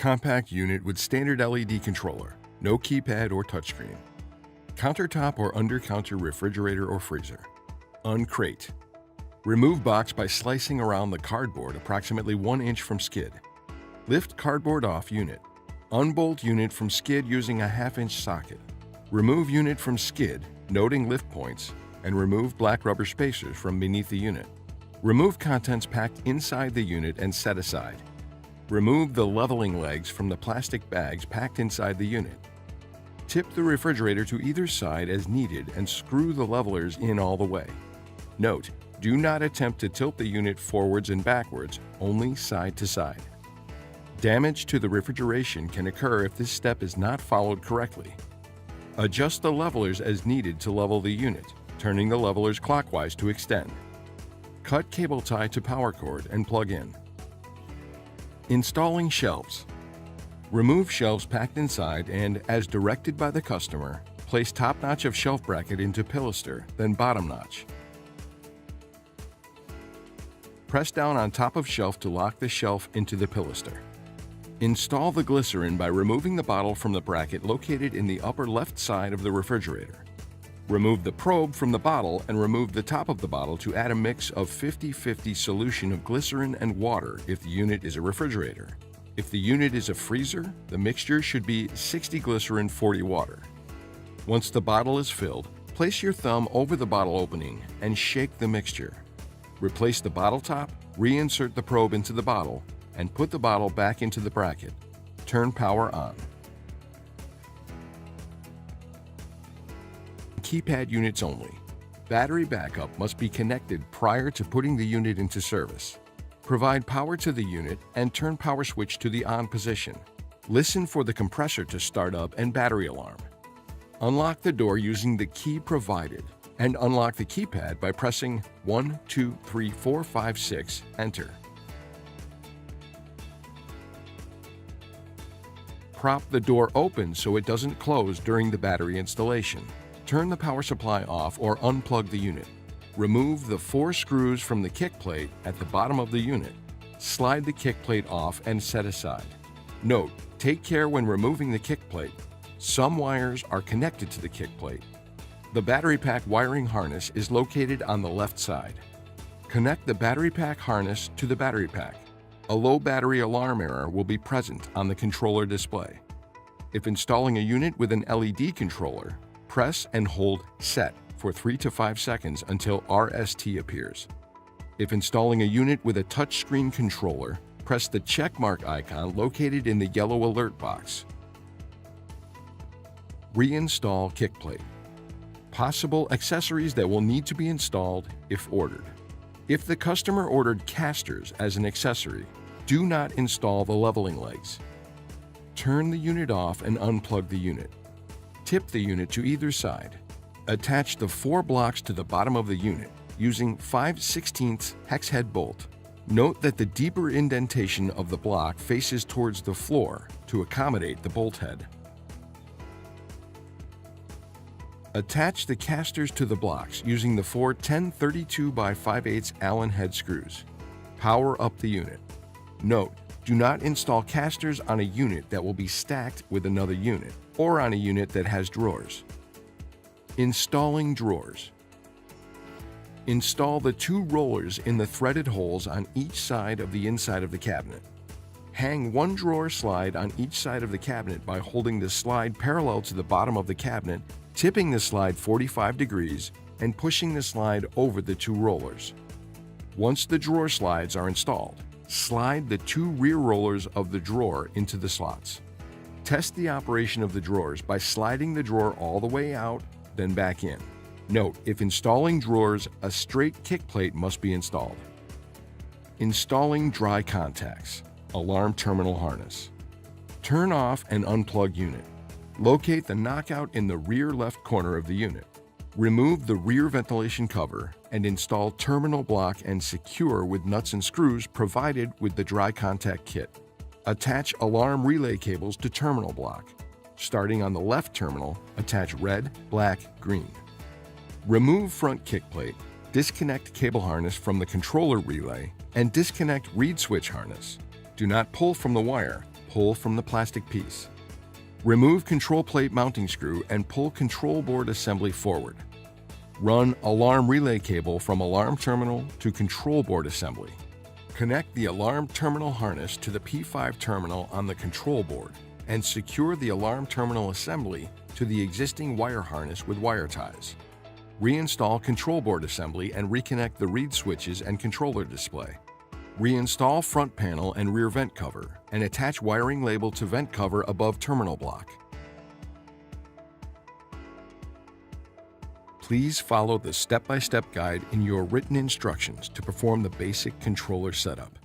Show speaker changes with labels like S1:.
S1: Compact unit with standard LED controller, no keypad or touchscreen. Countertop or under-counter refrigerator or freezer. Uncrate. Remove box by slicing around the cardboard approximately 1 inch from skid. Lift cardboard off unit. Unbolt unit from skid using a 1/2 inch socket. Remove unit from skid, noting lift points, and remove black rubber spacers from beneath the unit. Remove contents packed inside the unit and set aside. Remove the leveling legs from the plastic bags packed inside the unit. Tip the refrigerator to either side as needed and screw the levelers in all the way. Note, do not attempt to tilt the unit forwards and backwards, only side to side. Damage to the refrigeration can occur if this step is not followed correctly. Adjust the levelers as needed to level the unit, turning the levelers clockwise to extend. Cut cable tie to power cord and plug in. Installing shelves. Remove shelves packed inside and, as directed by the customer, place top notch of shelf bracket into pilaster, then bottom notch. Press down on top of shelf to lock the shelf into the pilaster. Install the glycerin by removing the bottle from the bracket located in the upper left side of the refrigerator. Remove the probe from the bottle and remove the top of the bottle to add a mix of 50-50 solution of glycerin and water if the unit is a refrigerator. If the unit is a freezer, the mixture should be 60 glycerin, 40 water. Once the bottle is filled, place your thumb over the bottle opening and shake the mixture. Replace the bottle top, reinsert the probe into the bottle, and put the bottle back into the bracket. Turn power on. Keypad units only. Battery backup must be connected prior to putting the unit into service. Provide power to the unit and turn power switch to the on position. Listen for the compressor to start up and battery alarm. Unlock the door using the key provided and unlock the keypad by pressing 1, 2, 3, 4, 5, 6, enter. Prop the door open so it doesn't close during the battery installation. Turn the power supply off or unplug the unit. Remove the 4 screws from the kick plate at the bottom of the unit. Slide the kick plate off and set aside. Note, take care when removing the kick plate. Some wires are connected to the kick plate. The battery pack wiring harness is located on the left side. Connect the battery pack harness to the battery pack. A low battery alarm error will be present on the controller display. If installing a unit with an LED controller, press and hold Set for 3 to 5 seconds until RST appears. If installing a unit with a touchscreen controller, press the checkmark icon located in the yellow alert box. Reinstall kick plate. Possible accessories that will need to be installed if ordered. If the customer ordered casters as an accessory, do not install the leveling legs. Turn the unit off and unplug the unit. Tip the unit to either side. Attach the 4 blocks to the bottom of the unit using 5/16 hex head bolt. Note that the deeper indentation of the block faces towards the floor to accommodate the bolt head. Attach the casters to the blocks using the 4 1032 by 5/8 Allen head screws. Power up the unit. Note, do not install casters on a unit that will be stacked with another unit or on a unit that has drawers. Installing drawers. Install the 2 rollers in the threaded holes on each side of the inside of the cabinet. Hang 1 drawer slide on each side of the cabinet by holding the slide parallel to the bottom of the cabinet, tipping the slide 45 degrees, and pushing the slide over the 2 rollers. Once the drawer slides are installed, slide the 2 rear rollers of the drawer into the slots. Test the operation of the drawers by sliding the drawer all the way out, then back in. Note, if installing drawers, a straight kick plate must be installed. Installing dry contacts. Alarm terminal harness. Turn off and unplug unit. Locate the knockout in the rear left corner of the unit. Remove the rear ventilation cover and install terminal block and secure with nuts and screws provided with the dry contact kit. Attach alarm relay cables to terminal block. Starting on the left terminal, attach red, black, green. Remove front kick plate, disconnect cable harness from the controller relay, and disconnect reed switch harness. Do not pull from the wire, pull from the plastic piece. Remove control plate mounting screw and pull control board assembly forward. Run alarm relay cable from alarm terminal to control board assembly. Connect the alarm terminal harness to the P5 terminal on the control board and secure the alarm terminal assembly to the existing wire harness with wire ties. Reinstall control board assembly and reconnect the reed switches and controller display. Reinstall front panel and rear vent cover and attach wiring label to vent cover above terminal block. Please follow the step-by-step guide in your written instructions to perform the basic controller setup.